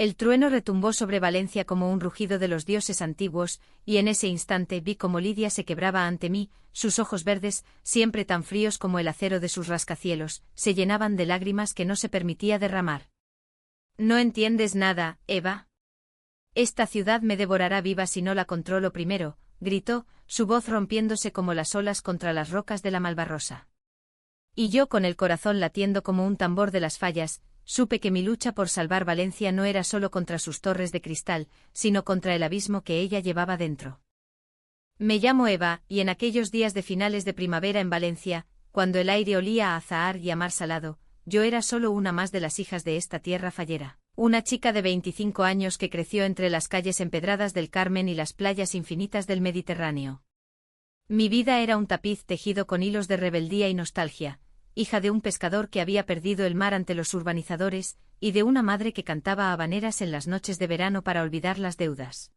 El trueno retumbó sobre Valencia como un rugido de los dioses antiguos, y en ese instante vi cómo Lidia se quebraba ante mí, sus ojos verdes, siempre tan fríos como el acero de sus rascacielos, se llenaban de lágrimas que no se permitía derramar. «No entiendes nada, Eva. Esta ciudad me devorará viva si no la controlo primero», gritó, su voz rompiéndose como las olas contra las rocas de la Malvarrosa. Y yo, con el corazón latiendo como un tambor de las fallas, supe que mi lucha por salvar Valencia no era solo contra sus torres de cristal, sino contra el abismo que ella llevaba dentro. Me llamo Eva, y en aquellos días de finales de primavera en Valencia, cuando el aire olía a azahar y a mar salado, yo era solo una más de las hijas de esta tierra fallera, una chica de 25 años que creció entre las calles empedradas del Carmen y las playas infinitas del Mediterráneo. Mi vida era un tapiz tejido con hilos de rebeldía y nostalgia, hija de un pescador que había perdido el mar ante los urbanizadores, y de una madre que cantaba habaneras en las noches de verano para olvidar las deudas.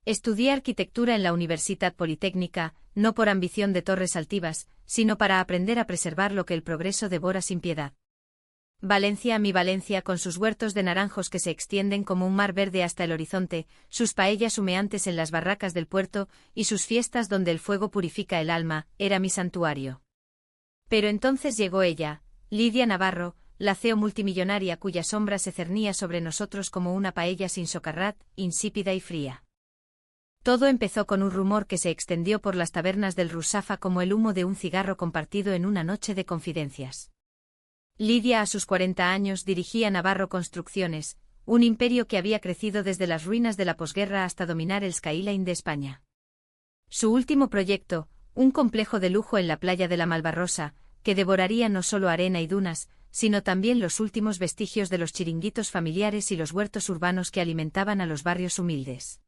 Estudié arquitectura en la Universitat Politécnica, no por ambición de torres altivas, sino para aprender a preservar lo que el progreso devora sin piedad. Valencia, mi Valencia, con sus huertos de naranjos que se extienden como un mar verde hasta el horizonte, sus paellas humeantes en las barracas del puerto, y sus fiestas donde el fuego purifica el alma, era mi santuario. Pero entonces llegó ella, Lidia Navarro, la CEO multimillonaria cuya sombra se cernía sobre nosotros como una paella sin socarrat, insípida y fría. Todo empezó con un rumor que se extendió por las tabernas del Rusafa como el humo de un cigarro compartido en una noche de confidencias. Lidia, a sus 40 años, dirigía Navarro Construcciones, un imperio que había crecido desde las ruinas de la posguerra hasta dominar el skyline de España. Su último proyecto, un complejo de lujo en la playa de la Malvarrosa, que devoraría no solo arena y dunas, sino también los últimos vestigios de los chiringuitos familiares y los huertos urbanos que alimentaban a los barrios humildes.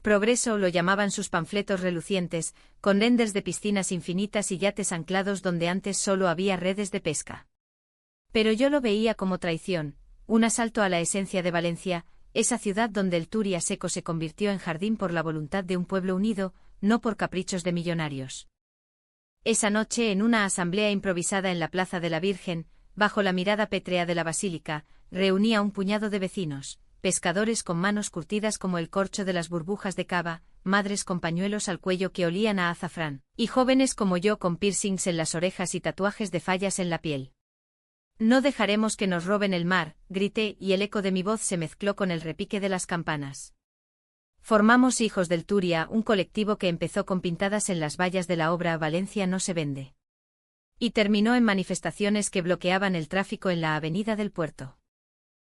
Progreso lo llamaban sus panfletos relucientes, con renders de piscinas infinitas y yates anclados donde antes solo había redes de pesca. Pero yo lo veía como traición, un asalto a la esencia de Valencia, esa ciudad donde el Turia seco se convirtió en jardín por la voluntad de un pueblo unido, no por caprichos de millonarios. Esa noche, en una asamblea improvisada en la Plaza de la Virgen, bajo la mirada pétrea de la basílica, reunía un puñado de vecinos, pescadores con manos curtidas como el corcho de las burbujas de cava, madres con pañuelos al cuello que olían a azafrán, y jóvenes como yo con piercings en las orejas y tatuajes de fallas en la piel. «No dejaremos que nos roben el mar», grité, y el eco de mi voz se mezcló con el repique de las campanas. Formamos Hijos del Turia, un colectivo que empezó con pintadas en las vallas de la obra «Valencia no se vende» y terminó en manifestaciones que bloqueaban el tráfico en la avenida del puerto.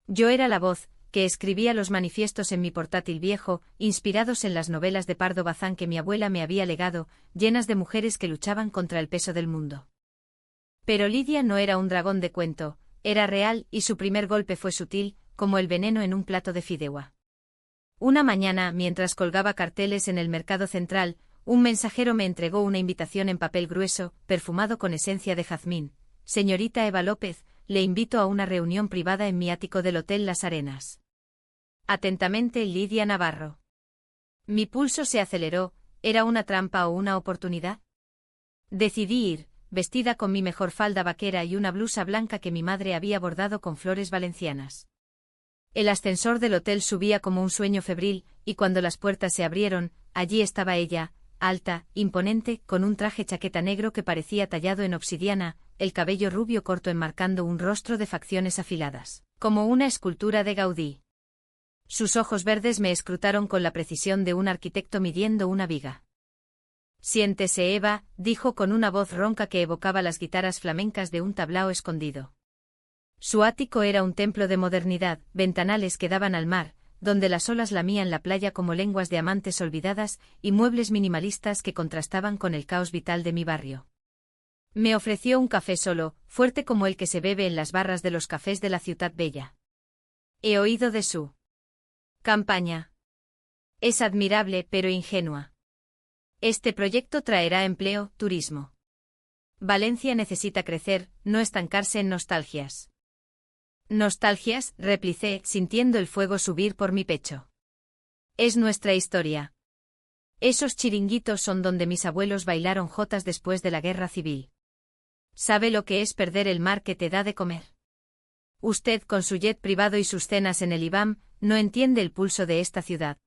Yo era la voz que escribía los manifiestos en mi portátil viejo, inspirados en las novelas de Pardo Bazán que mi abuela me había legado, llenas de mujeres que luchaban contra el peso del mundo. Pero Lidia no era un dragón de cuento, era real, y su primer golpe fue sutil, como el veneno en un plato de fideuá. Una mañana, mientras colgaba carteles en el mercado central, un mensajero me entregó una invitación en papel grueso, perfumado con esencia de jazmín. «Señorita Eva López, le invito a una reunión privada en mi ático del Hotel Las Arenas. Atentamente, Lidia Navarro». Mi pulso se aceleró, ¿era una trampa o una oportunidad? Decidí ir, vestida con mi mejor falda vaquera y una blusa blanca que mi madre había bordado con flores valencianas. El ascensor del hotel subía como un sueño febril, y cuando las puertas se abrieron, allí estaba ella, alta, imponente, con un traje chaqueta negro que parecía tallado en obsidiana, el cabello rubio corto enmarcando un rostro de facciones afiladas, como una escultura de Gaudí. Sus ojos verdes me escrutaron con la precisión de un arquitecto midiendo una viga. «Siéntese, Eva», dijo con una voz ronca que evocaba las guitarras flamencas de un tablao escondido. Su ático era un templo de modernidad, ventanales que daban al mar, donde las olas lamían la playa como lenguas de amantes olvidadas, y muebles minimalistas que contrastaban con el caos vital de mi barrio. Me ofreció un café solo, fuerte como el que se bebe en las barras de los cafés de la Ciutat Bella. He oído de su campaña. Es admirable pero ingenua. Este proyecto traerá empleo, turismo. Valencia necesita crecer, no estancarse en nostalgias. «¿Nostalgias?», replicé, sintiendo el fuego subir por mi pecho. «Es nuestra historia. Esos chiringuitos son donde mis abuelos bailaron jotas después de la guerra civil. ¿Sabe lo que es perder el mar que te da de comer? Usted, con su jet privado y sus cenas en el IBAM, no entiende el pulso de esta ciudad.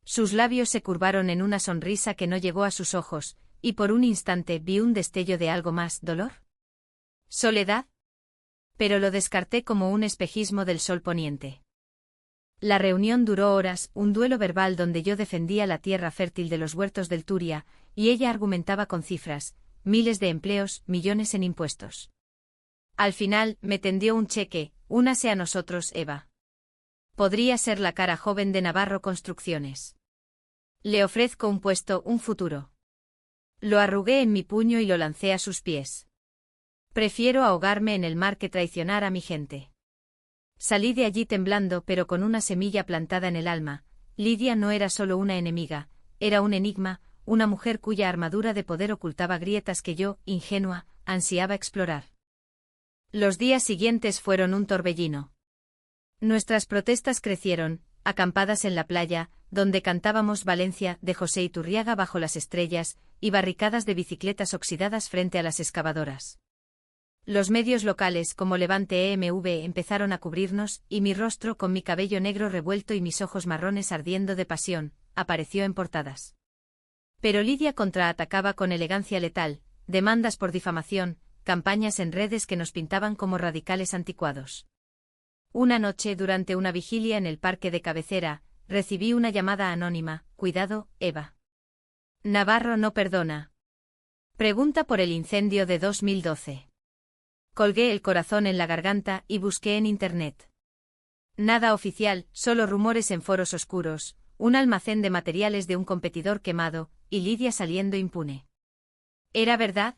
Sus labios se curvaron en una sonrisa que no llegó a sus ojos, y por un instante vi un destello de algo más: dolor, soledad. Pero lo descarté como un espejismo del sol poniente. La reunión duró horas, un duelo verbal donde yo defendía la tierra fértil de los huertos del Turia, y ella argumentaba con cifras: miles de empleos, millones en impuestos. Al final, me tendió un cheque: únase a nosotros, Eva. Podría ser la cara joven de Navarro Construcciones. Le ofrezco un puesto, un futuro. Lo arrugué en mi puño y lo lancé a sus pies. Prefiero ahogarme en el mar que traicionar a mi gente. Salí de allí temblando, pero con una semilla plantada en el alma. Lidia no era solo una enemiga, era un enigma, una mujer cuya armadura de poder ocultaba grietas que yo, ingenua, ansiaba explorar. Los días siguientes fueron un torbellino. Nuestras protestas crecieron, acampadas en la playa, donde cantábamos Valencia de José Iturriaga bajo las estrellas, y barricadas de bicicletas oxidadas frente a las excavadoras. Los medios locales como Levante EMV empezaron a cubrirnos, y mi rostro, con mi cabello negro revuelto y mis ojos marrones ardiendo de pasión, apareció en portadas. Pero Lidia contraatacaba con elegancia letal: demandas por difamación, campañas en redes que nos pintaban como radicales anticuados. Una noche, durante una vigilia en el parque de cabecera, recibí una llamada anónima: cuidado, Eva. Navarro no perdona. Pregunta por el incendio de 2012. Colgué el corazón en la garganta y busqué en internet. Nada oficial, solo rumores en foros oscuros, un almacén de materiales de un competidor quemado, y Lidia saliendo impune. ¿Era verdad?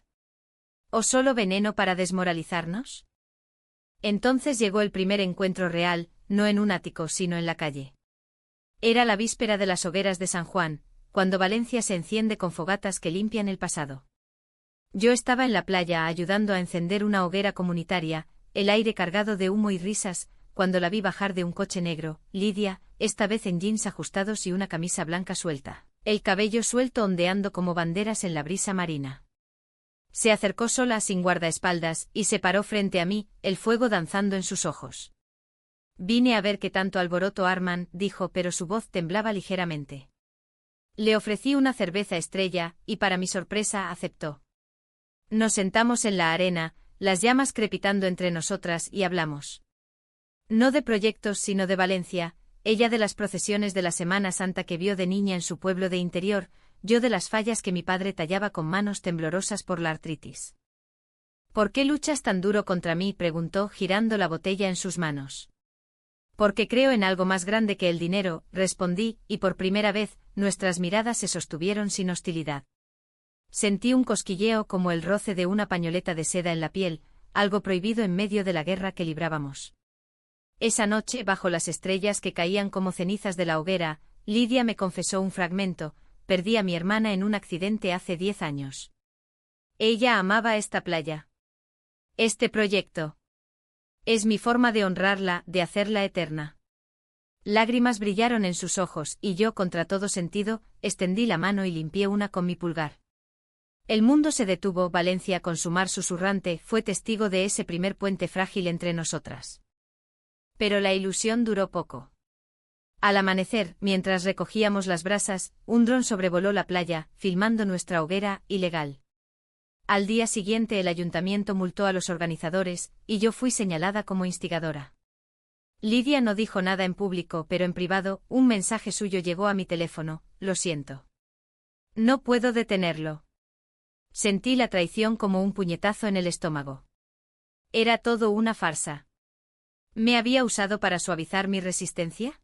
¿O solo veneno para desmoralizarnos? Entonces llegó el primer encuentro real, no en un ático sino en la calle. Era la víspera de las hogueras de San Juan, cuando Valencia se enciende con fogatas que limpian el pasado. Yo estaba en la playa ayudando a encender una hoguera comunitaria, el aire cargado de humo y risas, cuando la vi bajar de un coche negro: Lidia, esta vez en jeans ajustados y una camisa blanca suelta, el cabello suelto ondeando como banderas en la brisa marina. Se acercó sola, sin guardaespaldas, y se paró frente a mí, el fuego danzando en sus ojos. Vine a ver qué tanto alboroto arman, dijo, pero su voz temblaba ligeramente. Le ofrecí una cerveza Estrella, y para mi sorpresa aceptó. Nos sentamos en la arena, las llamas crepitando entre nosotras, y hablamos. No de proyectos sino de Valencia, ella de las procesiones de la Semana Santa que vio de niña en su pueblo de interior, yo de las fallas que mi padre tallaba con manos temblorosas por la artritis. ¿Por qué luchas tan duro contra mí?, preguntó, girando la botella en sus manos. Porque creo en algo más grande que el dinero, respondí, y por primera vez, nuestras miradas se sostuvieron sin hostilidad. Sentí un cosquilleo como el roce de una pañoleta de seda en la piel, algo prohibido en medio de la guerra que librábamos. Esa noche, bajo las estrellas que caían como cenizas de la hoguera, Lidia me confesó un fragmento: perdí a mi hermana en un accidente hace 10 años. Ella amaba esta playa. Este proyecto. Es mi forma de honrarla, de hacerla eterna. Lágrimas brillaron en sus ojos, y yo, contra todo sentido, extendí la mano y limpié una con mi pulgar. El mundo se detuvo. Valencia, con su mar susurrante, fue testigo de ese primer puente frágil entre nosotras. Pero la ilusión duró poco. Al amanecer, mientras recogíamos las brasas, un dron sobrevoló la playa, filmando nuestra hoguera ilegal. Al día siguiente el ayuntamiento multó a los organizadores, y yo fui señalada como instigadora. Lidia no dijo nada en público, pero en privado, un mensaje suyo llegó a mi teléfono: lo siento. No puedo detenerlo. Sentí la traición como un puñetazo en el estómago. ¿Era todo una farsa? ¿Me había usado para suavizar mi resistencia?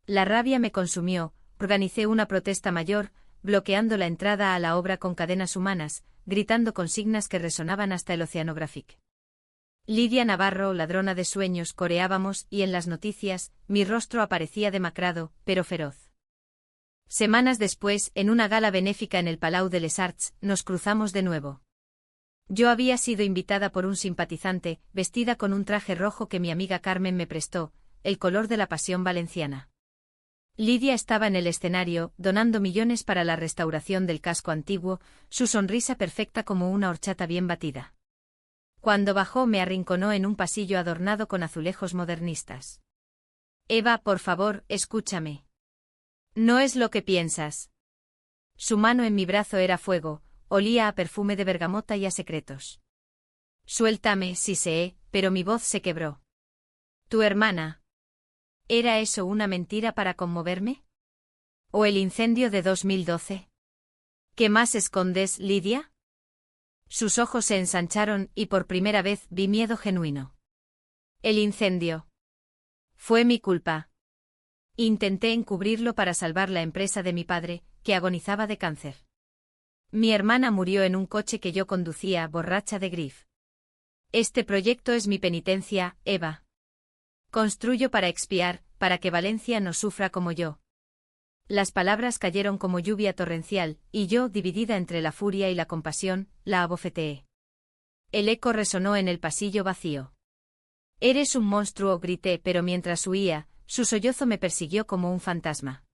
La rabia me consumió. Organicé una protesta mayor, bloqueando la entrada a la obra con cadenas humanas, gritando consignas que resonaban hasta el Oceanographic. Lidia Navarro, ladrona de sueños, coreábamos, y en las noticias, mi rostro aparecía demacrado, pero feroz. Semanas después, en una gala benéfica en el Palau de les Arts, nos cruzamos de nuevo. Yo había sido invitada por un simpatizante, vestida con un traje rojo que mi amiga Carmen me prestó, el color de la pasión valenciana. Lidia estaba en el escenario, donando millones para la restauración del casco antiguo, su sonrisa perfecta como una horchata bien batida. Cuando bajó me arrinconó en un pasillo adornado con azulejos modernistas. Eva, por favor, escúchame. No es lo que piensas. Su mano en mi brazo era fuego, olía a perfume de bergamota y a secretos. Suéltame, siseé, pero mi voz se quebró. ¿Tu hermana? ¿Era eso una mentira para conmoverme? ¿O el incendio de 2012? ¿Qué más escondes, Lidia? Sus ojos se ensancharon y por primera vez vi miedo genuino. El incendio. Fue mi culpa. Intenté encubrirlo para salvar la empresa de mi padre, que agonizaba de cáncer. Mi hermana murió en un coche que yo conducía, borracha de Griff. Este proyecto es mi penitencia, Eva. Construyo para expiar, para que Valencia no sufra como yo. Las palabras cayeron como lluvia torrencial, y yo, dividida entre la furia y la compasión, la abofeteé. El eco resonó en el pasillo vacío. Eres un monstruo, grité, pero mientras huía, su sollozo me persiguió como un fantasma.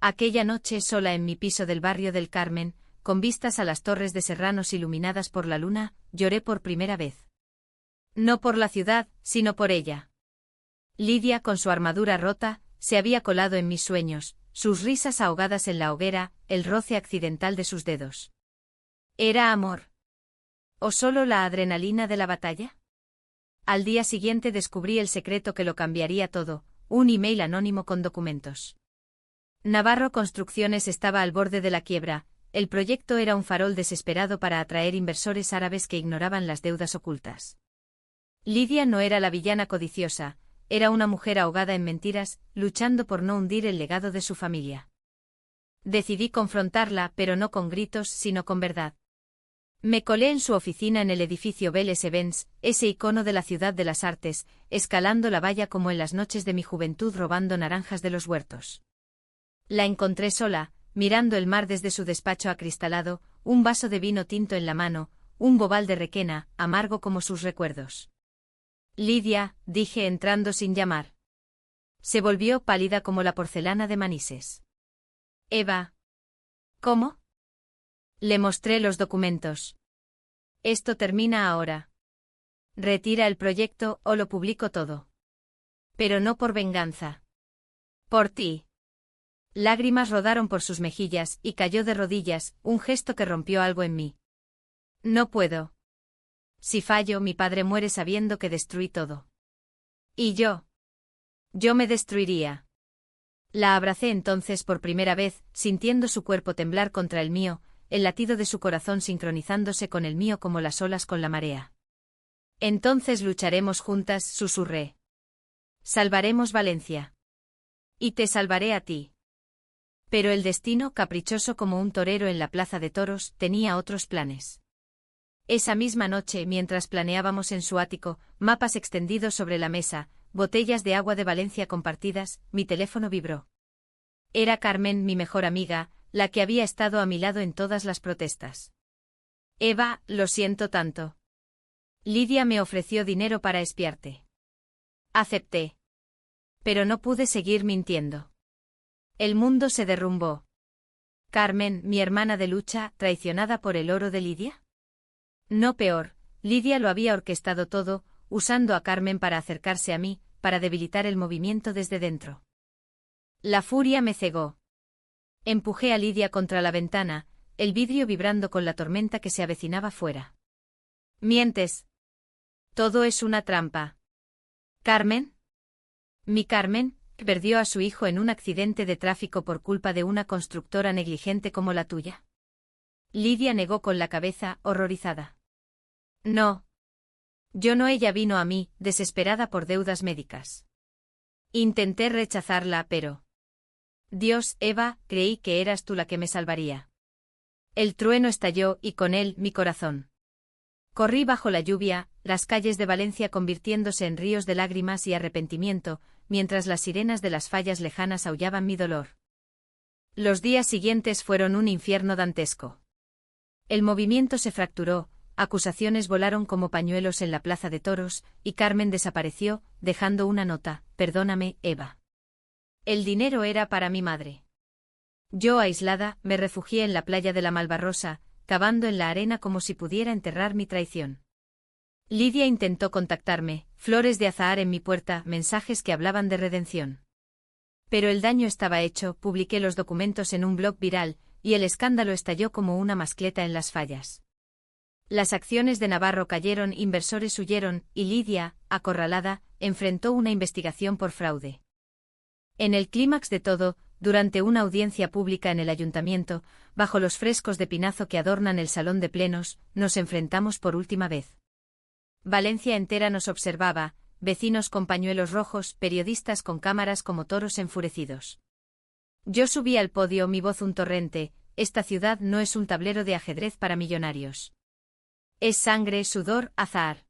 Aquella noche, sola en mi piso del barrio del Carmen, con vistas a las torres de Serranos iluminadas por la luna, lloré por primera vez. No por la ciudad, sino por ella. Lidia, con su armadura rota, se había colado en mis sueños, sus risas ahogadas en la hoguera, el roce accidental de sus dedos. ¿Era amor? ¿O solo la adrenalina de la batalla? Al día siguiente descubrí el secreto que lo cambiaría todo, un email anónimo con documentos. Navarro Construcciones estaba al borde de la quiebra, el proyecto era un farol desesperado para atraer inversores árabes que ignoraban las deudas ocultas. Lidia no era la villana codiciosa, era una mujer ahogada en mentiras, luchando por no hundir el legado de su familia. Decidí confrontarla, pero no con gritos, sino con verdad. Me colé en su oficina en el edificio Belles-Events, ese icono de la ciudad de las artes, escalando la valla como en las noches de mi juventud robando naranjas de los huertos. La encontré sola, mirando el mar desde su despacho acristalado, un vaso de vino tinto en la mano, un bobal de requena, amargo como sus recuerdos. Lidia, dije entrando sin llamar. Se volvió pálida como la porcelana de Manises. Eva. ¿Cómo? Le mostré los documentos. Esto termina ahora. Retira el proyecto o lo publico todo. Pero no por venganza. Por ti. Lágrimas rodaron por sus mejillas y cayó de rodillas, un gesto que rompió algo en mí. No puedo. Si fallo, mi padre muere sabiendo que destruí todo. ¿Y yo? Yo me destruiría. La abracé entonces por primera vez, sintiendo su cuerpo temblar contra el mío, el latido de su corazón sincronizándose con el mío como las olas con la marea. Entonces lucharemos juntas, susurré. Salvaremos Valencia. Y te salvaré a ti. Pero el destino, caprichoso como un torero en la plaza de toros, tenía otros planes. Esa misma noche, mientras planeábamos en su ático, mapas extendidos sobre la mesa, botellas de agua de Valencia compartidas, mi teléfono vibró. Era Carmen, mi mejor amiga, la que había estado a mi lado en todas las protestas. Eva, lo siento tanto. Lidia me ofreció dinero para espiarte. Acepté. Pero no pude seguir mintiendo. El mundo se derrumbó. Carmen, mi hermana de lucha, traicionada por el oro de Lidia. No peor, Lidia lo había orquestado todo, usando a Carmen para acercarse a mí, para debilitar el movimiento desde dentro. La furia me cegó. Empujé a Lidia contra la ventana, el vidrio vibrando con la tormenta que se avecinaba fuera. ¿Mientes? Todo es una trampa. ¿Carmen? Mi Carmen, perdió a su hijo en un accidente de tráfico por culpa de una constructora negligente como la tuya. Lidia negó con la cabeza, horrorizada. No. Yo no, ella vino a mí, desesperada por deudas médicas. Intenté rechazarla, pero... Dios, Eva, creí que eras tú la que me salvaría. El trueno estalló y con él mi corazón. Corrí bajo la lluvia, las calles de Valencia convirtiéndose en ríos de lágrimas y arrepentimiento, mientras las sirenas de las fallas lejanas aullaban mi dolor. Los días siguientes fueron un infierno dantesco. El movimiento se fracturó, acusaciones volaron como pañuelos en la plaza de toros, y Carmen desapareció, dejando una nota: perdóname, Eva. El dinero era para mi madre. Yo, aislada, me refugié en la playa de la Malvarrosa, cavando en la arena como si pudiera enterrar mi traición. Lidia intentó contactarme, flores de azahar en mi puerta, mensajes que hablaban de redención. Pero el daño estaba hecho, publiqué los documentos en un blog viral, y el escándalo estalló como una mascleta en las fallas. Las acciones de Navarro cayeron, inversores huyeron, y Lidia, acorralada, enfrentó una investigación por fraude. En el clímax de todo, durante una audiencia pública en el ayuntamiento, bajo los frescos de pinazo que adornan el salón de plenos, nos enfrentamos por última vez. Valencia entera nos observaba, vecinos con pañuelos rojos, periodistas con cámaras como toros enfurecidos. Yo subí al podio, mi voz un torrente: esta ciudad no es un tablero de ajedrez para millonarios. Es sangre, sudor, azahar.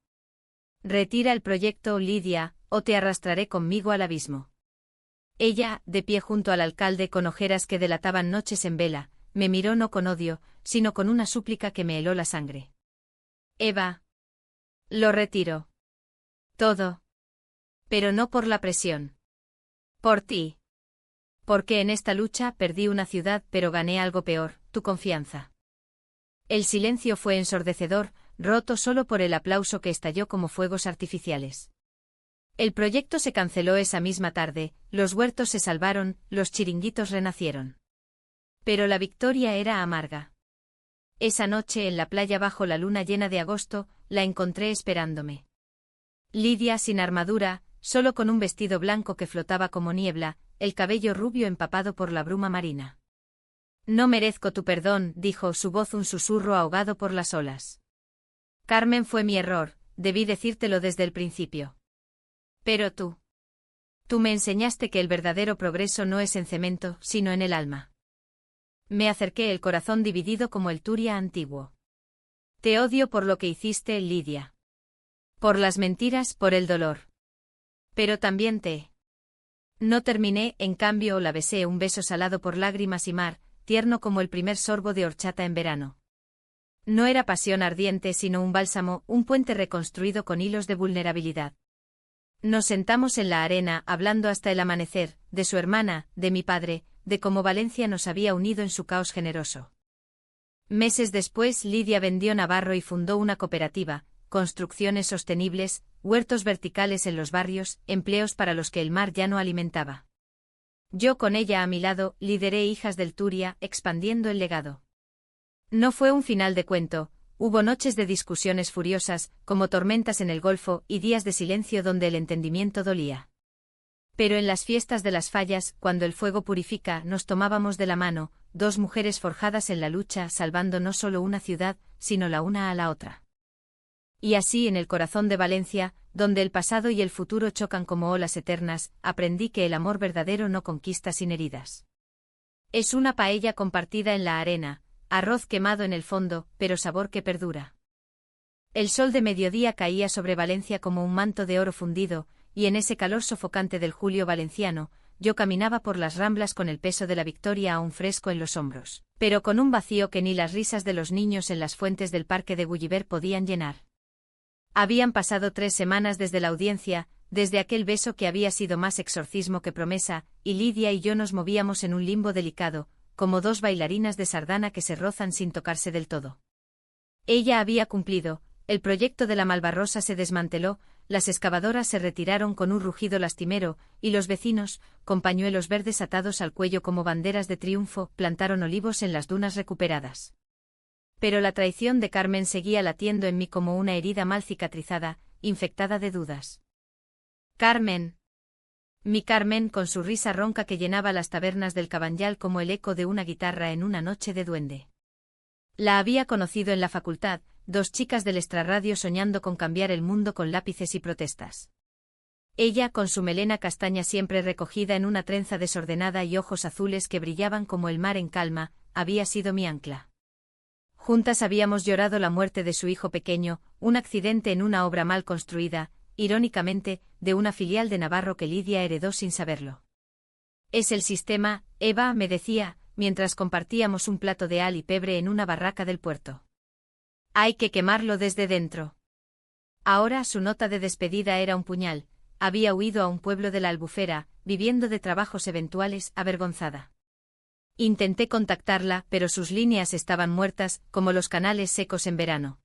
Retira el proyecto, Lidia, o te arrastraré conmigo al abismo. Ella, de pie junto al alcalde con ojeras que delataban noches en vela, me miró no con odio, sino con una súplica que me heló la sangre. Eva. Lo retiro. Todo. Pero no por la presión. Por ti. Porque en esta lucha perdí una ciudad pero gané algo peor, tu confianza. El silencio fue ensordecedor, roto solo por el aplauso que estalló como fuegos artificiales. El proyecto se canceló esa misma tarde, los huertos se salvaron, los chiringuitos renacieron. Pero la victoria era amarga. Esa noche en la playa bajo la luna llena de agosto, la encontré esperándome. Lidia sin armadura, solo con un vestido blanco que flotaba como niebla, el cabello rubio empapado por la bruma marina. No merezco tu perdón, dijo, su voz un susurro ahogado por las olas. Carmen, fue mi error, debí decírtelo desde el principio. Pero tú me enseñaste que el verdadero progreso no es en cemento, sino en el alma. Me acerqué, el corazón dividido como el Turia antiguo. Te odio por lo que hiciste, Lidia. Por las mentiras, por el dolor. Pero también te... No terminé, en cambio la besé, un beso salado por lágrimas y mar, tierno como el primer sorbo de horchata en verano. No era pasión ardiente sino un bálsamo, un puente reconstruido con hilos de vulnerabilidad. Nos sentamos en la arena, hablando hasta el amanecer, de su hermana, de mi padre, de cómo Valencia nos había unido en su caos generoso. Meses después, Lidia vendió Navarro y fundó una cooperativa, construcciones sostenibles, huertos verticales en los barrios, empleos para los que el mar ya no alimentaba. Yo con ella a mi lado, lideré Hijas del Turia, expandiendo el legado. No fue un final de cuento, hubo noches de discusiones furiosas, como tormentas en el Golfo, y días de silencio donde el entendimiento dolía. Pero en las fiestas de las fallas, cuando el fuego purifica, nos tomábamos de la mano, dos mujeres forjadas en la lucha, salvando no solo una ciudad, sino la una a la otra. Y así en el corazón de Valencia, donde el pasado y el futuro chocan como olas eternas, aprendí que el amor verdadero no conquista sin heridas. Es una paella compartida en la arena, arroz quemado en el fondo, pero sabor que perdura. El sol de mediodía caía sobre Valencia como un manto de oro fundido, y en ese calor sofocante del julio valenciano, yo caminaba por las ramblas con el peso de la victoria aún fresco en los hombros, pero con un vacío que ni las risas de los niños en las fuentes del parque de Gulliver podían llenar. Habían pasado 3 semanas desde la audiencia, desde aquel beso que había sido más exorcismo que promesa, y Lidia y yo nos movíamos en un limbo delicado, como dos bailarinas de sardana que se rozan sin tocarse del todo. Ella había cumplido, el proyecto de la Malvarrosa se desmanteló, las excavadoras se retiraron con un rugido lastimero, y los vecinos, con pañuelos verdes atados al cuello como banderas de triunfo, plantaron olivos en las dunas recuperadas. Pero la traición de Carmen seguía latiendo en mí como una herida mal cicatrizada, infectada de dudas. Carmen. Mi Carmen, con su risa ronca que llenaba las tabernas del Cabanyal como el eco de una guitarra en una noche de duende. La había conocido en la facultad, 2 chicas del extrarradio soñando con cambiar el mundo con lápices y protestas. Ella, con su melena castaña siempre recogida en una trenza desordenada y ojos azules que brillaban como el mar en calma, había sido mi ancla. Juntas habíamos llorado la muerte de su hijo pequeño, un accidente en una obra mal construida, irónicamente, de una filial de Navarro que Lidia heredó sin saberlo. Es el sistema, Eva, me decía, mientras compartíamos un plato de al y pebre en una barraca del puerto. Hay que quemarlo desde dentro. Ahora su nota de despedida era un puñal, había huido a un pueblo de la Albufera, viviendo de trabajos eventuales, avergonzada. Intenté contactarla, pero sus líneas estaban muertas, como los canales secos en verano.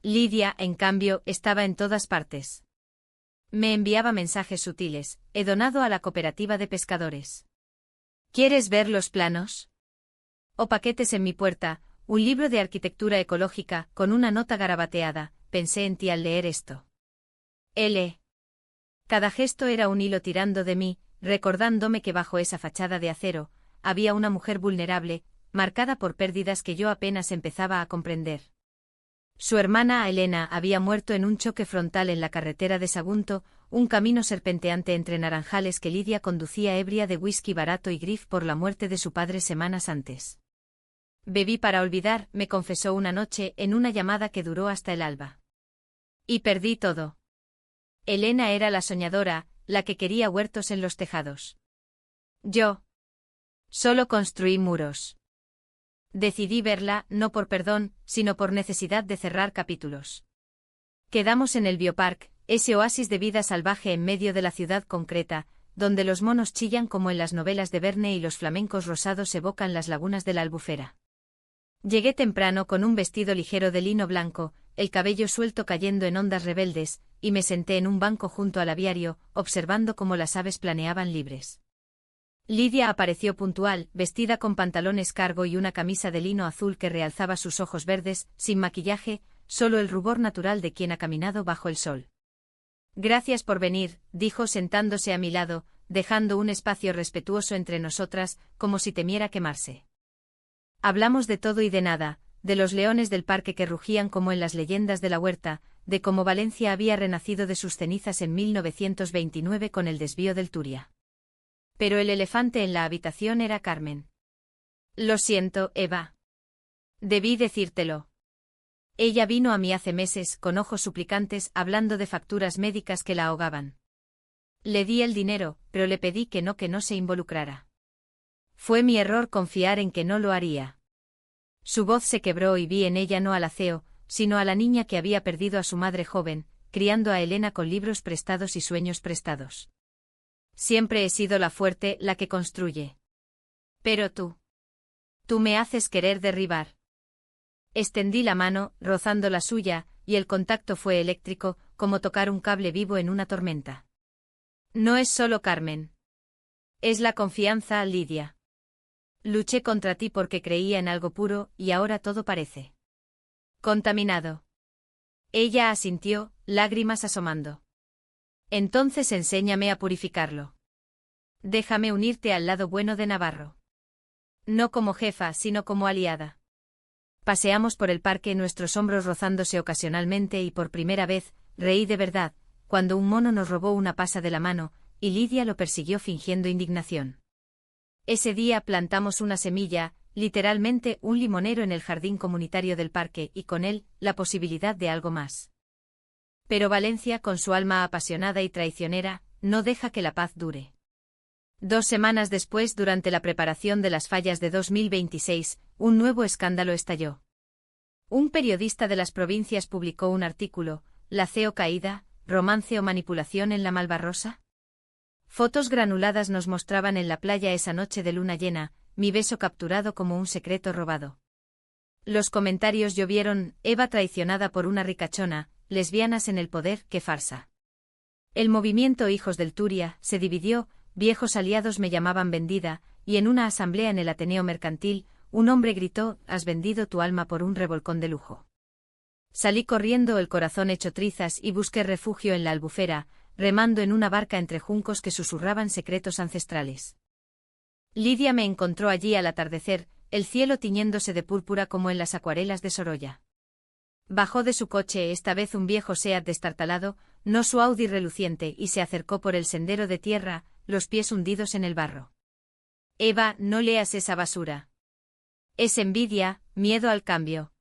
Lidia, en cambio, estaba en todas partes. Me enviaba mensajes sutiles: he donado a la cooperativa de pescadores. ¿Quieres ver los planos? O paquetes en mi puerta, un libro de arquitectura ecológica, con una nota garabateada: pensé en ti al leer esto. L. Cada gesto era un hilo tirando de mí, recordándome que bajo esa fachada de acero, había una mujer vulnerable, marcada por pérdidas que yo apenas empezaba a comprender. Su hermana Elena había muerto en un choque frontal en la carretera de Sagunto, un camino serpenteante entre naranjales que Lidia conducía ebria de whisky barato y grif por la muerte de su padre semanas antes. Bebí para olvidar, me confesó una noche en una llamada que duró hasta el alba. Y perdí todo. Elena era la soñadora, la que quería huertos en los tejados. Yo solo construí muros. Decidí verla, no por perdón, sino por necesidad de cerrar capítulos. Quedamos en el Biopark, ese oasis de vida salvaje en medio de la ciudad concreta, donde los monos chillan como en las novelas de Verne y los flamencos rosados evocan las lagunas de la Albufera. Llegué temprano con un vestido ligero de lino blanco, el cabello suelto cayendo en ondas rebeldes, y me senté en un banco junto al aviario, observando cómo las aves planeaban libres. Lidia apareció puntual, vestida con pantalones cargo y una camisa de lino azul que realzaba sus ojos verdes, sin maquillaje, solo el rubor natural de quien ha caminado bajo el sol. Gracias por venir, dijo sentándose a mi lado, dejando un espacio respetuoso entre nosotras, como si temiera quemarse. Hablamos de todo y de nada, de los leones del parque que rugían como en las leyendas de la huerta, de cómo Valencia había renacido de sus cenizas en 1929 con el desvío del Turia. Pero el elefante en la habitación era Carmen. Lo siento, Eva. Debí decírtelo. Ella vino a mí hace meses, con ojos suplicantes, hablando de facturas médicas que la ahogaban. Le di el dinero, pero le pedí que no se involucrara. Fue mi error confiar en que no lo haría. Su voz se quebró y vi en ella no al aceo, sino a la niña que había perdido a su madre joven, criando a Elena con libros prestados y sueños prestados. Siempre he sido la fuerte, la que construye. Pero tú me haces querer derribar. Extendí la mano, rozando la suya, y el contacto fue eléctrico, como tocar un cable vivo en una tormenta. No es solo Carmen. Es la confianza, Lidia. Luché contra ti porque creía en algo puro, y ahora todo parece contaminado. Ella asintió, lágrimas asomando. Entonces enséñame a purificarlo. Déjame unirte al lado bueno de Navarro. No como jefa, sino como aliada. Paseamos por el parque, nuestros hombros rozándose ocasionalmente, y por primera vez, reí de verdad, cuando un mono nos robó una pasa de la mano, y Lidia lo persiguió fingiendo indignación. Ese día plantamos una semilla, literalmente un limonero en el jardín comunitario del parque, y con él, la posibilidad de algo más. Pero Valencia, con su alma apasionada y traicionera, no deja que la paz dure. 2 semanas después, durante la preparación de las fallas de 2026, un nuevo escándalo estalló. Un periodista de las provincias publicó un artículo: ¿la CEO caída, romance o manipulación en la Malvarrosa? Fotos granuladas nos mostraban en la playa esa noche de luna llena, mi beso capturado como un secreto robado. Los comentarios llovieron: Eva traicionada por una ricachona, lesbianas en el poder, qué farsa. El movimiento Hijos del Turia se dividió, viejos aliados me llamaban vendida, y en una asamblea en el Ateneo Mercantil, un hombre gritó: has vendido tu alma por un revolcón de lujo. Salí corriendo, el corazón hecho trizas, y busqué refugio en la Albufera, remando en una barca entre juncos que susurraban secretos ancestrales. Lidia me encontró allí al atardecer, el cielo tiñéndose de púrpura como en las acuarelas de Sorolla. Bajó de su coche, esta vez un viejo Seat destartalado, no su Audi reluciente, y se acercó por el sendero de tierra, los pies hundidos en el barro. Eva, no leas esa basura. Es envidia, miedo al cambio.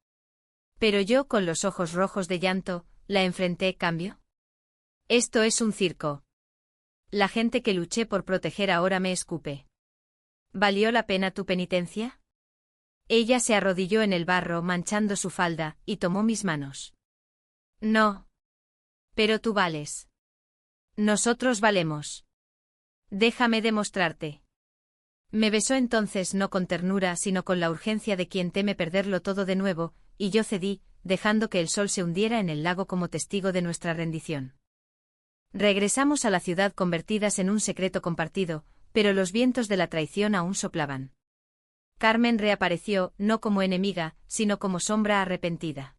Pero yo, con los ojos rojos de llanto, la enfrenté. ¿Cambio? Esto es un circo. La gente que luché por proteger ahora me escupe. ¿Valió la pena tu penitencia? Ella se arrodilló en el barro manchando su falda, y tomó mis manos. No. Pero tú vales. Nosotros valemos. Déjame demostrarte. Me besó entonces, no con ternura sino con la urgencia de quien teme perderlo todo de nuevo, y yo cedí, dejando que el sol se hundiera en el lago como testigo de nuestra rendición. Regresamos a la ciudad convertidas en un secreto compartido, pero los vientos de la traición aún soplaban. Carmen reapareció, no como enemiga, sino como sombra arrepentida.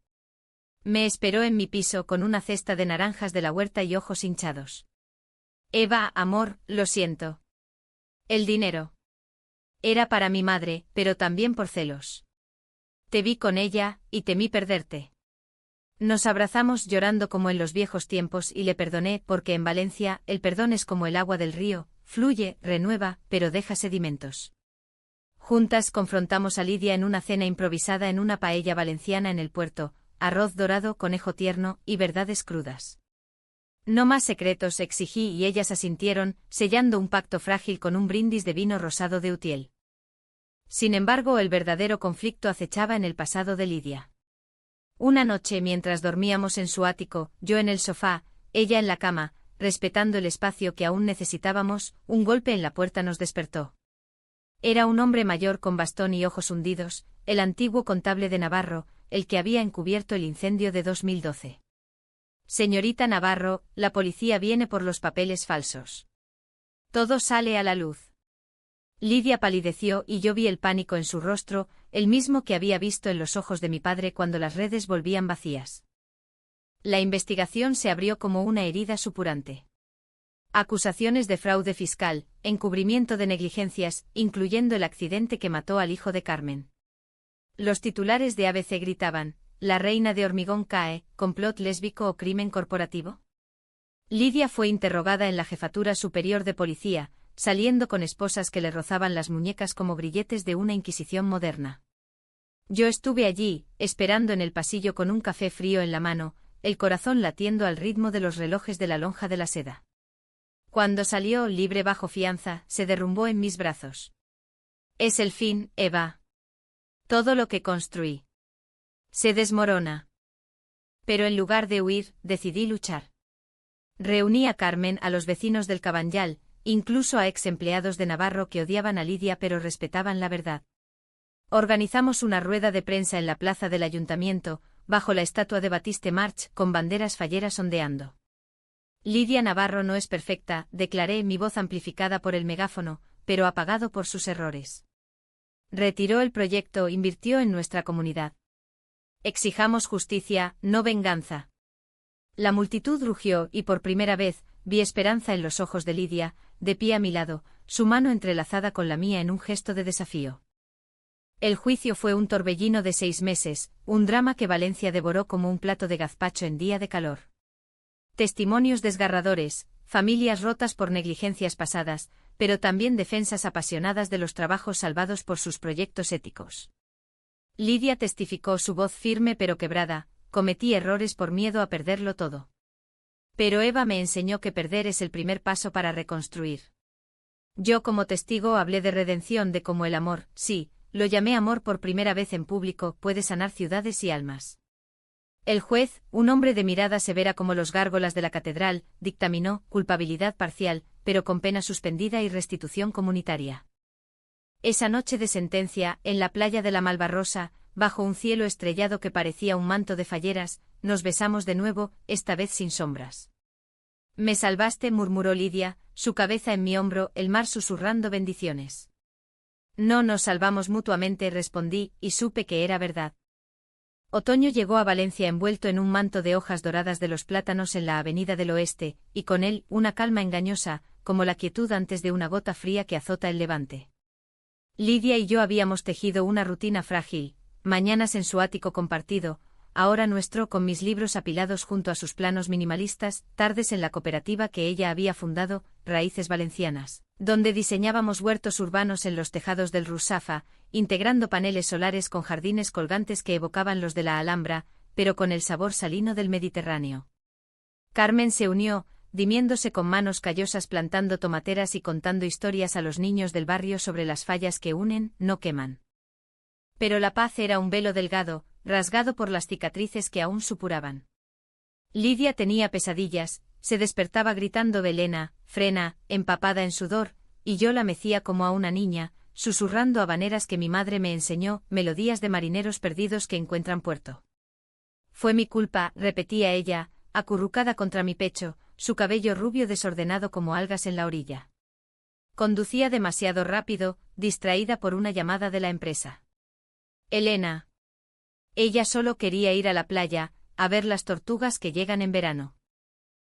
Me esperó en mi piso con una cesta de naranjas de la huerta y ojos hinchados. Eva, amor, lo siento. El dinero. Era para mi madre, pero también por celos. Te vi con ella, y temí perderte. Nos abrazamos llorando como en los viejos tiempos y le perdoné porque en Valencia el perdón es como el agua del río, fluye, renueva, pero deja sedimentos. Juntas confrontamos a Lidia en una cena improvisada en una paella valenciana en el puerto, arroz dorado, conejo tierno y verdades crudas. No más secretos exigí y ellas asintieron, sellando un pacto frágil con un brindis de vino rosado de Utiel. Sin embargo, el verdadero conflicto acechaba en el pasado de Lidia. Una noche mientras dormíamos en su ático, yo en el sofá, ella en la cama, respetando el espacio que aún necesitábamos, un golpe en la puerta nos despertó. Era un hombre mayor con bastón y ojos hundidos, el antiguo contable de Navarro, el que había encubierto el incendio de 2012. Señorita Navarro, la policía viene por los papeles falsos. Todo sale a la luz. Lidia palideció y yo vi el pánico en su rostro, el mismo que había visto en los ojos de mi padre cuando las redes volvían vacías. La investigación se abrió como una herida supurante. Acusaciones de fraude fiscal, encubrimiento de negligencias, incluyendo el accidente que mató al hijo de Carmen. Los titulares de ABC gritaban: «La reina de hormigón cae, complot lésbico o crimen corporativo». Lidia fue interrogada en la Jefatura Superior de Policía, saliendo con esposas que le rozaban las muñecas como grilletes de una inquisición moderna. Yo estuve allí, esperando en el pasillo con un café frío en la mano, el corazón latiendo al ritmo de los relojes de la lonja de la seda. Cuando salió, libre bajo fianza, se derrumbó en mis brazos. Es el fin, Eva. Todo lo que construí se desmorona. Pero en lugar de huir, decidí luchar. Reuní a Carmen, a los vecinos del Cabanyal, incluso a ex empleados de Navarro que odiaban a Lidia pero respetaban la verdad. Organizamos una rueda de prensa en la plaza del ayuntamiento, bajo la estatua de Batiste March, con banderas falleras ondeando. Lidia Navarro no es perfecta, declaré, mi voz amplificada por el megáfono, pero apagado por sus errores. Retiró el proyecto, invirtió en nuestra comunidad. Exijamos justicia, no venganza. La multitud rugió y por primera vez vi esperanza en los ojos de Lidia, de pie a mi lado, su mano entrelazada con la mía en un gesto de desafío. El juicio fue un torbellino de 6 meses, un drama que Valencia devoró como un plato de gazpacho en día de calor. Testimonios desgarradores, familias rotas por negligencias pasadas, pero también defensas apasionadas de los trabajos salvados por sus proyectos éticos. Lidia testificó, su voz firme pero quebrada: cometí errores por miedo a perderlo todo. Pero Eva me enseñó que perder es el primer paso para reconstruir. Yo como testigo hablé de redención, de cómo el amor, sí, lo llamé amor por primera vez en público, puede sanar ciudades y almas. El juez, un hombre de mirada severa como los gárgolas de la catedral, dictaminó culpabilidad parcial, pero con pena suspendida y restitución comunitaria. Esa noche de sentencia, en la playa de la Malvarrosa, bajo un cielo estrellado que parecía un manto de falleras, nos besamos de nuevo, esta vez sin sombras. Me salvaste, murmuró Lidia, su cabeza en mi hombro, el mar susurrando bendiciones. No nos salvamos mutuamente, respondí, y supe que era verdad. Otoño llegó a Valencia envuelto en un manto de hojas doradas de los plátanos en la avenida del Oeste, y con él, una calma engañosa, como la quietud antes de una gota fría que azota el levante. Lidia y yo habíamos tejido una rutina frágil, mañanas en su ático compartido, ahora nuestro, con mis libros apilados junto a sus planos minimalistas, tardes en la cooperativa que ella había fundado, Raíces Valencianas, donde diseñábamos huertos urbanos en los tejados del Rusafa, integrando paneles solares con jardines colgantes que evocaban los de la Alhambra, pero con el sabor salino del Mediterráneo. Carmen se unió, dimiéndose con manos callosas, plantando tomateras y contando historias a los niños del barrio sobre las fallas que unen, no queman. Pero la paz era un velo delgado, rasgado por las cicatrices que aún supuraban. Lidia tenía pesadillas, se despertaba gritando Belena, frena, empapada en sudor, y yo la mecía como a una niña, susurrando habaneras que mi madre me enseñó, melodías de marineros perdidos que encuentran puerto. Fue mi culpa, repetía ella, acurrucada contra mi pecho, su cabello rubio desordenado como algas en la orilla. Conducía demasiado rápido, distraída por una llamada de la empresa. Elena. Ella solo quería ir a la playa, a ver las tortugas que llegan en verano.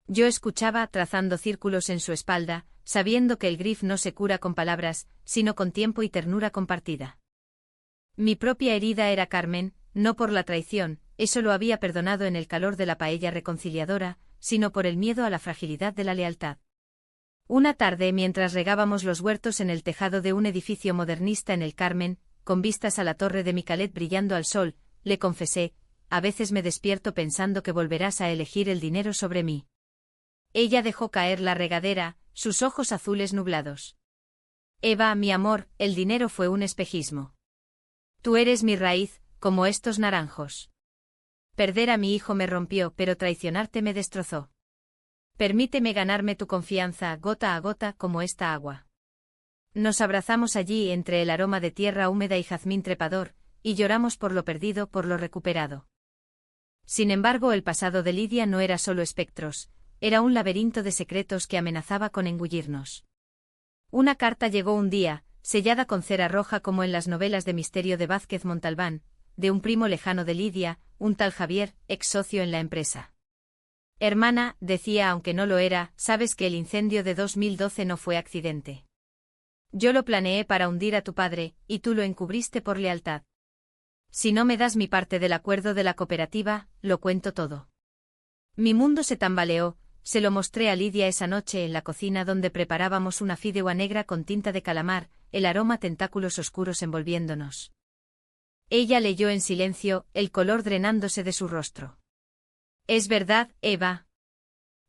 Yo escuchaba trazando círculos en su espalda, sabiendo que el grif no se cura con palabras, sino con tiempo y ternura compartida. Mi propia herida era Carmen, no por la traición, eso lo había perdonado en el calor de la paella reconciliadora, sino por el miedo a la fragilidad de la lealtad. Una tarde, mientras regábamos los huertos en el tejado de un edificio modernista en el Carmen, con vistas a la torre de Micalet brillando al sol, le confesé, a veces me despierto pensando que volverás a elegir el dinero sobre mí. Ella dejó caer la regadera, sus ojos azules nublados. Eva, mi amor, el dinero fue un espejismo. Tú eres mi raíz, como estos naranjos. Perder a mi hijo me rompió, pero traicionarte me destrozó. Permíteme ganarme tu confianza gota a gota como esta agua. Nos abrazamos allí entre el aroma de tierra húmeda y jazmín trepador, y lloramos por lo perdido, por lo recuperado. Sin embargo, el pasado de Lidia no era solo espectros, era un laberinto de secretos que amenazaba con engullirnos. Una carta llegó un día, sellada con cera roja como en las novelas de misterio de Vázquez Montalbán, de un primo lejano de Lidia, un tal Javier, ex socio en la empresa. Hermana, decía aunque no lo era, sabes que el incendio de 2012 no fue accidente. Yo lo planeé para hundir a tu padre, y tú lo encubriste por lealtad. Si no me das mi parte del acuerdo de la cooperativa, lo cuento todo. Mi mundo se tambaleó, se lo mostré a Lidia esa noche en la cocina donde preparábamos una fideuá negra con tinta de calamar, el aroma tentáculos oscuros envolviéndonos. Ella leyó en silencio, el color drenándose de su rostro. Es verdad, Eva.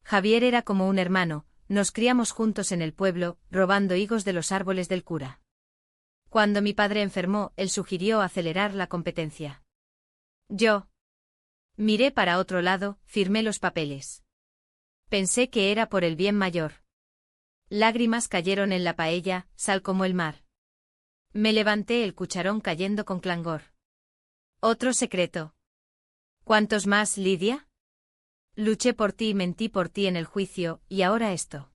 Javier era como un hermano, nos criamos juntos en el pueblo, robando higos de los árboles del cura. Cuando mi padre enfermó, él sugirió acelerar la competencia. Yo miré para otro lado, firmé los papeles. Pensé que era por el bien mayor. Lágrimas cayeron en la paella, sal como el mar. Me levanté, el cucharón cayendo con clangor. Otro secreto. ¿Cuántos más, Lidia? Luché por ti y mentí por ti en el juicio, y ahora esto.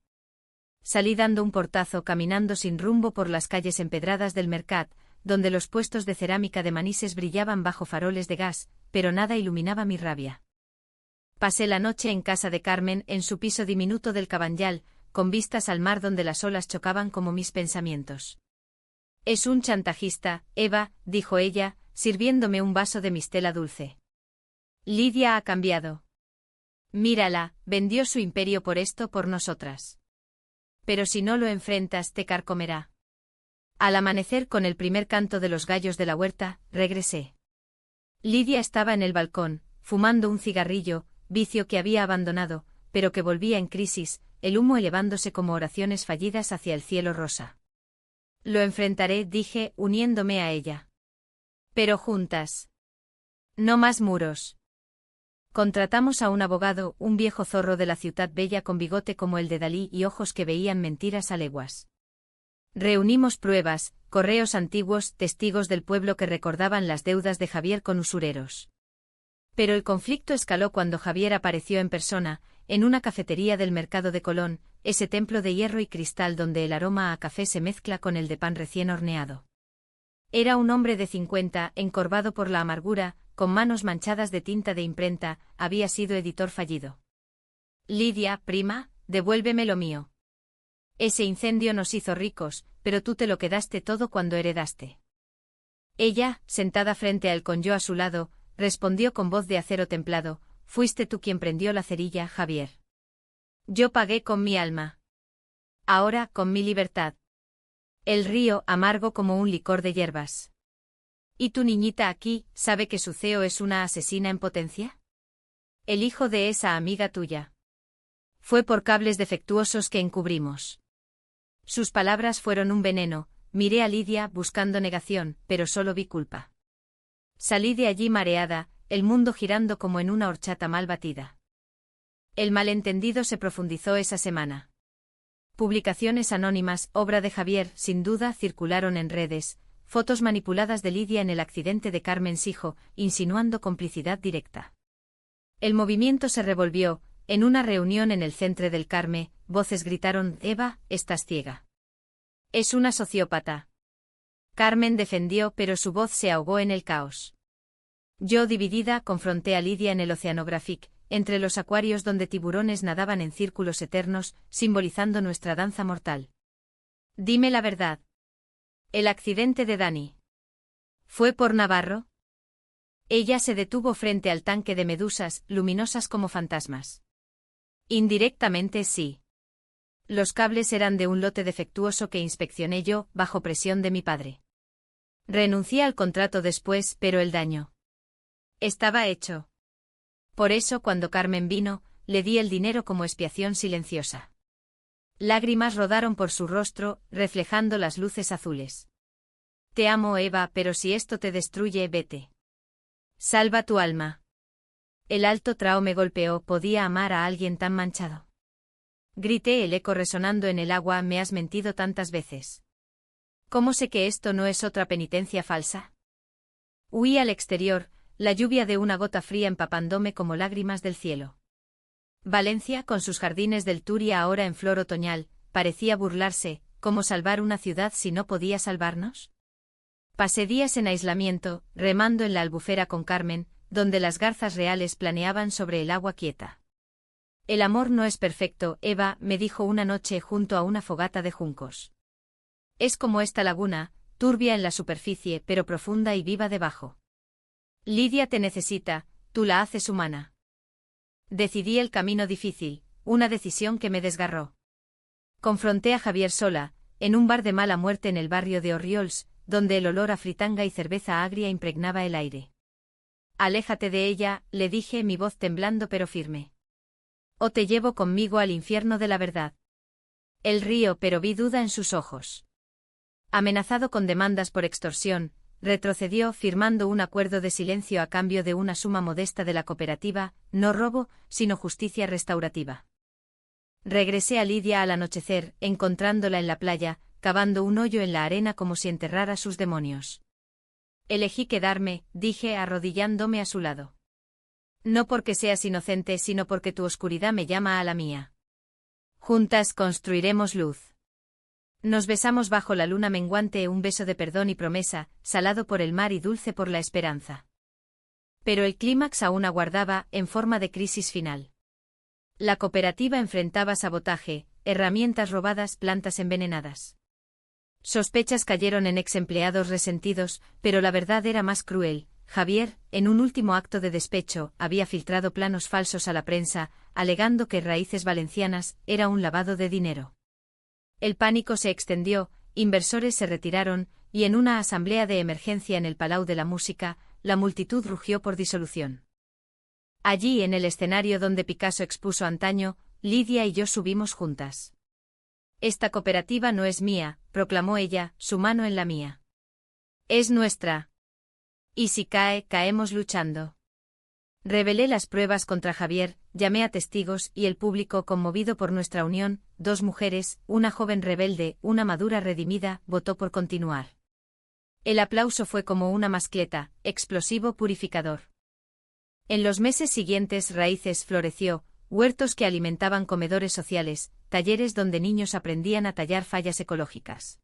Salí dando un portazo caminando sin rumbo por las calles empedradas del Mercat, donde los puestos de cerámica de Manises brillaban bajo faroles de gas, pero nada iluminaba mi rabia. Pasé la noche en casa de Carmen, en su piso diminuto del Cabanyal, con vistas al mar donde las olas chocaban como mis pensamientos. Es un chantajista, Eva, dijo ella, sirviéndome un vaso de mistela dulce. Lidia ha cambiado. Mírala, vendió su imperio por esto por nosotras. Pero si no lo enfrentas te carcomerá. Al amanecer con el primer canto de los gallos de la huerta, regresé. Lidia estaba en el balcón, fumando un cigarrillo, vicio que había abandonado, pero que volvía en crisis, el humo elevándose como oraciones fallidas hacia el cielo rosa. Lo enfrentaré, dije, uniéndome a ella. Pero juntas. No más muros. Contratamos a un abogado, un viejo zorro de la ciudad bella con bigote como el de Dalí y ojos que veían mentiras a leguas. Reunimos pruebas, correos antiguos, testigos del pueblo que recordaban las deudas de Javier con usureros. Pero el conflicto escaló cuando Javier apareció en persona, en una cafetería del mercado de Colón, ese templo de hierro y cristal donde el aroma a café se mezcla con el de pan recién horneado. Era un hombre de 50, encorvado por la amargura, con manos manchadas de tinta de imprenta, había sido editor fallido. Lidia, prima, devuélveme lo mío. Ese incendio nos hizo ricos, pero tú te lo quedaste todo cuando heredaste. Ella, sentada frente a él con yo a su lado, respondió con voz de acero templado, fuiste tú quien prendió la cerilla, Javier. Yo pagué con mi alma. Ahora, con mi libertad. El río, amargo como un licor de hierbas. ¿Y tu niñita aquí, sabe que su CEO es una asesina en potencia? El hijo de esa amiga tuya. Fue por cables defectuosos que encubrimos. Sus palabras fueron un veneno, miré a Lidia buscando negación, pero solo vi culpa. Salí de allí mareada, el mundo girando como en una horchata mal batida. El malentendido se profundizó esa semana. Publicaciones anónimas, obra de Javier, sin duda, circularon en redes, fotos manipuladas de Lidia en el accidente de Carmen Sijo, insinuando complicidad directa. El movimiento se revolvió, en una reunión en el Centre del Carme, voces gritaron: «Eva, estás ciega. Es una sociópata». Carmen defendió, pero su voz se ahogó en el caos. Yo, dividida, confronté a Lidia en el Oceanographic, entre los acuarios donde tiburones nadaban en círculos eternos, simbolizando nuestra danza mortal. Dime la verdad. El accidente de Dani. ¿Fue por Navarro? Ella se detuvo frente al tanque de medusas, luminosas como fantasmas. Indirectamente sí. Los cables eran de un lote defectuoso que inspeccioné yo, bajo presión de mi padre. Renuncié al contrato después, pero el daño estaba hecho. Por eso, cuando Carmen vino, le di el dinero como expiación silenciosa. Lágrimas rodaron por su rostro, reflejando las luces azules. Te amo, Eva, pero si esto te destruye, vete. Salva tu alma. El alto trao me golpeó. ¿Podía amar a alguien tan manchado? Grité, el eco resonando en el agua. Me has mentido tantas veces. ¿Cómo sé que esto no es otra penitencia falsa? Huí al exterior, la lluvia de una gota fría empapándome como lágrimas del cielo. Valencia, con sus jardines del Turia ahora en flor otoñal, parecía burlarse. ¿Cómo salvar una ciudad si no podía salvarnos? Pasé días en aislamiento, remando en la albufera con Carmen, donde las garzas reales planeaban sobre el agua quieta. El amor no es perfecto, Eva, me dijo una noche junto a una fogata de juncos. Es como esta laguna, turbia en la superficie pero profunda y viva debajo. Lidia te necesita, tú la haces humana. Decidí el camino difícil, una decisión que me desgarró. Confronté a Javier sola, en un bar de mala muerte en el barrio de Orriols, donde el olor a fritanga y cerveza agria impregnaba el aire. Aléjate de ella, le dije, mi voz temblando pero firme. O te llevo conmigo al infierno de la verdad. Él rió, pero vi duda en sus ojos. Amenazado con demandas por extorsión, retrocedió firmando un acuerdo de silencio a cambio de una suma modesta de la cooperativa, no robo, sino justicia restaurativa. Regresé a Lidia al anochecer, encontrándola en la playa, cavando un hoyo en la arena como si enterrara sus demonios. Elegí quedarme, dije arrodillándome a su lado. No porque seas inocente, sino porque tu oscuridad me llama a la mía. Juntas construiremos luz. Nos besamos bajo la luna menguante, un beso de perdón y promesa, salado por el mar y dulce por la esperanza. Pero el clímax aún aguardaba, en forma de crisis final. La cooperativa enfrentaba sabotaje, herramientas robadas, plantas envenenadas. Sospechas cayeron en ex empleados resentidos, pero la verdad era más cruel. Javier, en un último acto de despecho, había filtrado planos falsos a la prensa, alegando que Raíces Valencianas era un lavado de dinero. El pánico se extendió, inversores se retiraron, y en una asamblea de emergencia en el Palau de la Música, la multitud rugió por disolución. Allí, en el escenario donde Picasso expuso antaño, Lidia y yo subimos juntas. Esta cooperativa no es mía, proclamó ella, su mano en la mía. Es nuestra. Y si cae, caemos luchando. Revelé las pruebas contra Javier, llamé a testigos y el público, conmovido por nuestra unión, 2 mujeres, una joven rebelde, una madura redimida, votó por continuar. El aplauso fue como una mascleta, explosivo, purificador. En los meses siguientes Raíces floreció, huertos que alimentaban comedores sociales, talleres donde niños aprendían a tallar fallas ecológicas.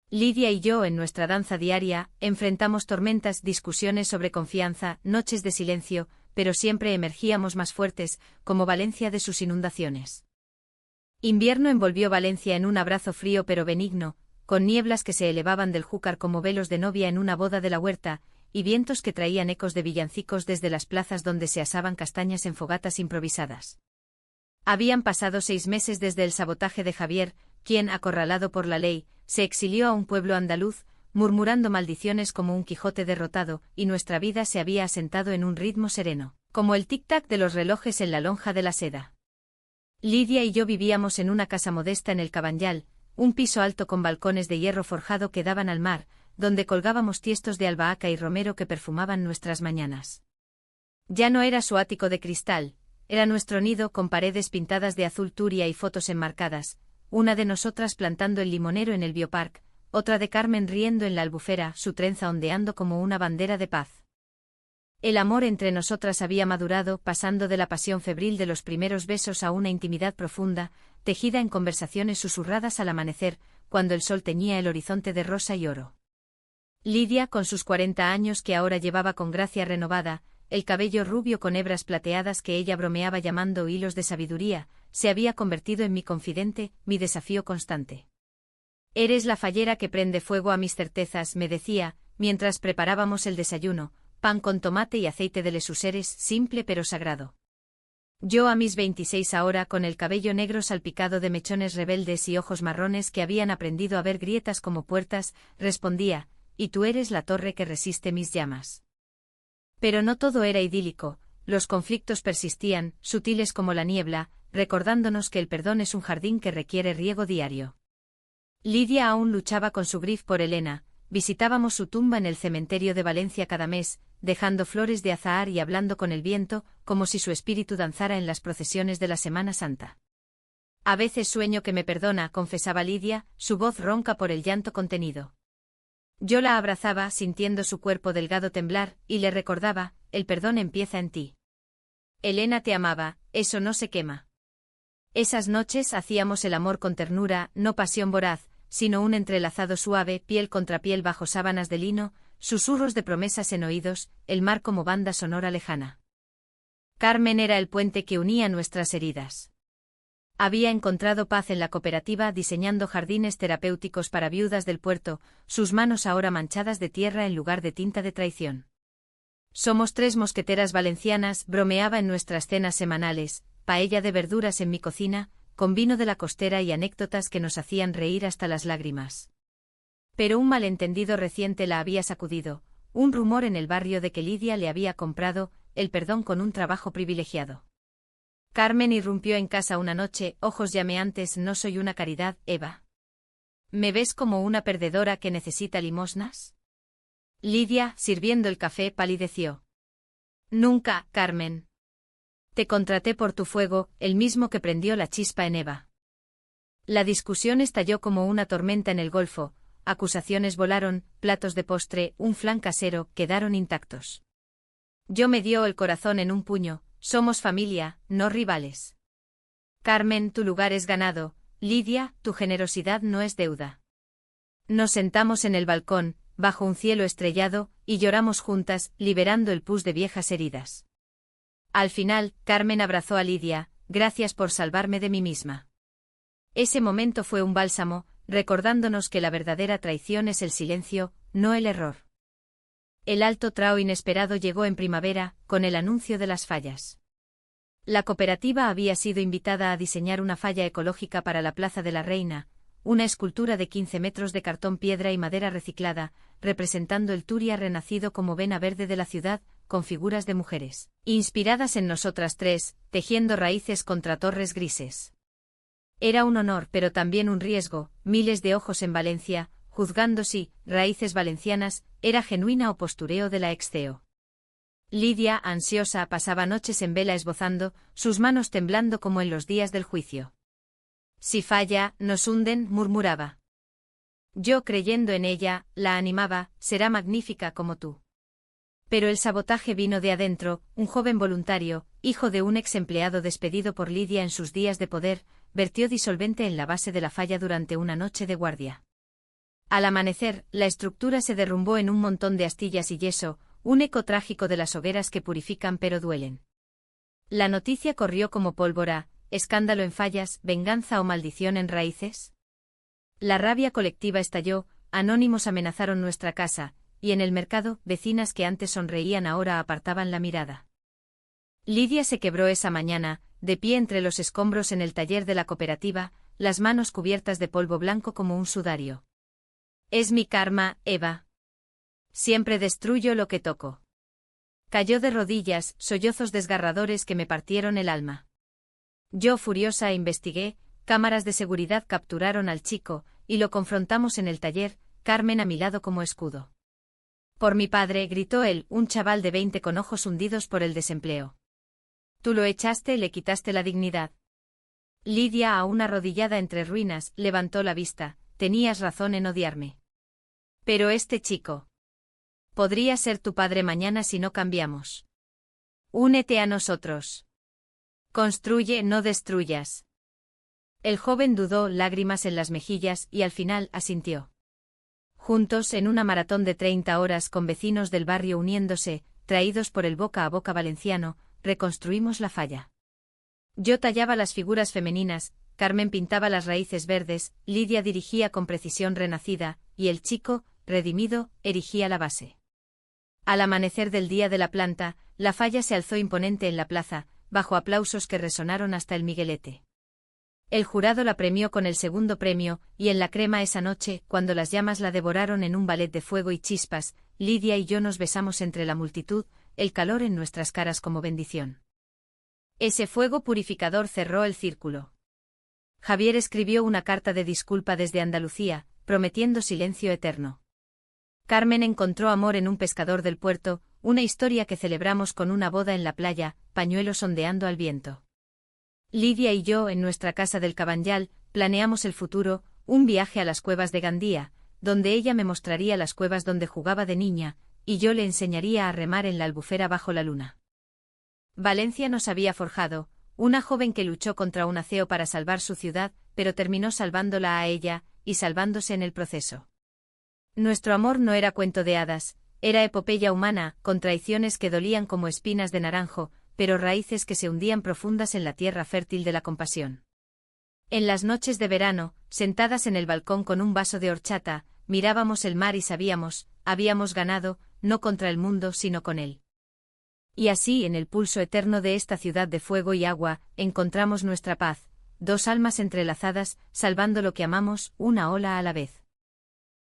Lidia y yo, en nuestra danza diaria, enfrentamos tormentas, discusiones sobre confianza, noches de silencio, pero siempre emergíamos más fuertes, como Valencia de sus inundaciones. Invierno envolvió Valencia en un abrazo frío pero benigno, con nieblas que se elevaban del Júcar como velos de novia en una boda de la huerta, y vientos que traían ecos de villancicos desde las plazas donde se asaban castañas en fogatas improvisadas. Habían pasado 6 meses desde el sabotaje de Javier, quien, acorralado por la ley, se exilió a un pueblo andaluz, murmurando maldiciones como un Quijote derrotado, y nuestra vida se había asentado en un ritmo sereno, como el tic-tac de los relojes en la lonja de la seda. Lidia y yo vivíamos en una casa modesta en el Cabanyal, un piso alto con balcones de hierro forjado que daban al mar, donde colgábamos tiestos de albahaca y romero que perfumaban nuestras mañanas. Ya no era su ático de cristal, era nuestro nido con paredes pintadas de azul turia y fotos enmarcadas, una de nosotras plantando el limonero en el biopark, otra de Carmen riendo en la albufera, su trenza ondeando como una bandera de paz. El amor entre nosotras había madurado, pasando de la pasión febril de los primeros besos a una intimidad profunda, tejida en conversaciones susurradas al amanecer, cuando el sol teñía el horizonte de rosa y oro. Lidia, con sus 40 años que ahora llevaba con gracia renovada, el cabello rubio con hebras plateadas que ella bromeaba llamando hilos de sabiduría, se había convertido en mi confidente, mi desafío constante. «Eres la fallera que prende fuego a mis certezas», me decía, mientras preparábamos el desayuno, pan con tomate y aceite de lesuseres, simple pero sagrado. Yo a mis 26 ahora, con el cabello negro salpicado de mechones rebeldes y ojos marrones que habían aprendido a ver grietas como puertas, respondía, «Y tú eres la torre que resiste mis llamas». Pero no todo era idílico, los conflictos persistían, sutiles como la niebla, recordándonos que el perdón es un jardín que requiere riego diario. Lidia aún luchaba con su grif por Elena, visitábamos su tumba en el cementerio de Valencia cada mes, dejando flores de azahar y hablando con el viento, como si su espíritu danzara en las procesiones de la Semana Santa. «A veces sueño que me perdona», confesaba Lidia, su voz ronca por el llanto contenido. Yo la abrazaba, sintiendo su cuerpo delgado temblar, y le recordaba, «El perdón empieza en ti. Elena te amaba, eso no se quema». Esas noches hacíamos el amor con ternura, no pasión voraz, sino un entrelazado suave, piel contra piel bajo sábanas de lino, susurros de promesas en oídos, el mar como banda sonora lejana. Carmen era el puente que unía nuestras heridas. Había encontrado paz en la cooperativa diseñando jardines terapéuticos para viudas del puerto, sus manos ahora manchadas de tierra en lugar de tinta de traición. «Somos 3 mosqueteras valencianas», bromeaba en nuestras cenas semanales, paella de verduras en mi cocina, con vino de la costera y anécdotas que nos hacían reír hasta las lágrimas. Pero un malentendido reciente la había sacudido, un rumor en el barrio de que Lidia le había comprado el perdón con un trabajo privilegiado. Carmen irrumpió en casa una noche, ojos llameantes. «¿No soy una caridad, Eva? ¿Me ves como una perdedora que necesita limosnas?» Lidia, sirviendo el café, palideció. «Nunca, Carmen. Te contraté por tu fuego, el mismo que prendió la chispa en Eva». La discusión estalló como una tormenta en el golfo, acusaciones volaron, platos de postre, un flan casero, quedaron intactos. Yo me dio el corazón en un puño, somos familia, no rivales. Carmen, tu lugar es ganado, Lidia, tu generosidad no es deuda. Nos sentamos en el balcón, bajo un cielo estrellado, y lloramos juntas, liberando el pus de viejas heridas. Al final, Carmen abrazó a Lidia, «Gracias por salvarme de mí misma». Ese momento fue un bálsamo, recordándonos que la verdadera traición es el silencio, no el error. El alto trao inesperado llegó en primavera, con el anuncio de las fallas. La cooperativa había sido invitada a diseñar una falla ecológica para la Plaza de la Reina, una escultura de 15 metros de cartón, piedra y madera reciclada, representando el Turia renacido como vena verde de la ciudad, con figuras de mujeres, inspiradas en nosotras 3, tejiendo raíces contra torres grises. Era un honor pero también un riesgo, miles de ojos en Valencia, juzgando si raíces valencianas era genuina o postureo de la ex-CEO. Lidia, ansiosa, pasaba noches en vela esbozando, sus manos temblando como en los días del juicio. «Si falla, nos hunden», murmuraba. Yo, creyendo en ella, la animaba, «Será magnífica como tú». Pero el sabotaje vino de adentro, un joven voluntario, hijo de un ex empleado despedido por Lidia en sus días de poder, vertió disolvente en la base de la falla durante una noche de guardia. Al amanecer, la estructura se derrumbó en un montón de astillas y yeso, un eco trágico de las hogueras que purifican pero duelen. La noticia corrió como pólvora, escándalo en fallas, venganza o maldición en raíces. La rabia colectiva estalló, anónimos amenazaron nuestra casa, y en el mercado, vecinas que antes sonreían ahora apartaban la mirada. Lidia se quebró esa mañana, de pie entre los escombros en el taller de la cooperativa, las manos cubiertas de polvo blanco como un sudario. «Es mi karma, Eva. Siempre destruyo lo que toco». Cayó de rodillas, sollozos desgarradores que me partieron el alma. Yo, furiosa, investigué, cámaras de seguridad capturaron al chico, y lo confrontamos en el taller, Carmen a mi lado como escudo. «Por mi padre», gritó él, un chaval de 20 con ojos hundidos por el desempleo. «Tú lo echaste, le quitaste la dignidad. Lidia, aún arrodillada entre ruinas, levantó la vista. Tenías razón en odiarme. Pero este chico podría ser tu padre mañana si no cambiamos. Únete a nosotros. Construye, no destruyas. El joven dudó, lágrimas en las mejillas, y al final asintió. Juntos, en una maratón de 30 horas con vecinos del barrio uniéndose, traídos por el boca a boca valenciano, reconstruimos la falla. Yo tallaba las figuras femeninas, Carmen pintaba las raíces verdes, Lidia dirigía con precisión renacida, y el chico, redimido, erigía la base. Al amanecer del día de la planta, la falla se alzó imponente en la plaza, bajo aplausos que resonaron hasta el Miguelete. El jurado la premió con el segundo premio, y en la crema esa noche, cuando las llamas la devoraron en un ballet de fuego y chispas, Lidia y yo nos besamos entre la multitud, el calor en nuestras caras como bendición. Ese fuego purificador cerró el círculo. Javier escribió una carta de disculpa desde Andalucía, prometiendo silencio eterno. Carmen encontró amor en un pescador del puerto, una historia que celebramos con una boda en la playa, pañuelos ondeando al viento. Lidia y yo, en nuestra casa del Cabanyal, planeamos el futuro, un viaje a las cuevas de Gandía, donde ella me mostraría las cuevas donde jugaba de niña, y yo le enseñaría a remar en la albufera bajo la luna. Valencia nos había forjado, una joven que luchó contra un aceo para salvar su ciudad, pero terminó salvándola a ella, y salvándose en el proceso. Nuestro amor no era cuento de hadas, era epopeya humana, con traiciones que dolían como espinas de naranjo, pero raíces que se hundían profundas en la tierra fértil de la compasión. En las noches de verano, sentadas en el balcón con un vaso de horchata, mirábamos el mar y sabíamos, habíamos ganado, no contra el mundo sino con él. Y así, en el pulso eterno de esta ciudad de fuego y agua, encontramos nuestra paz, dos almas entrelazadas, salvando lo que amamos, una ola a la vez.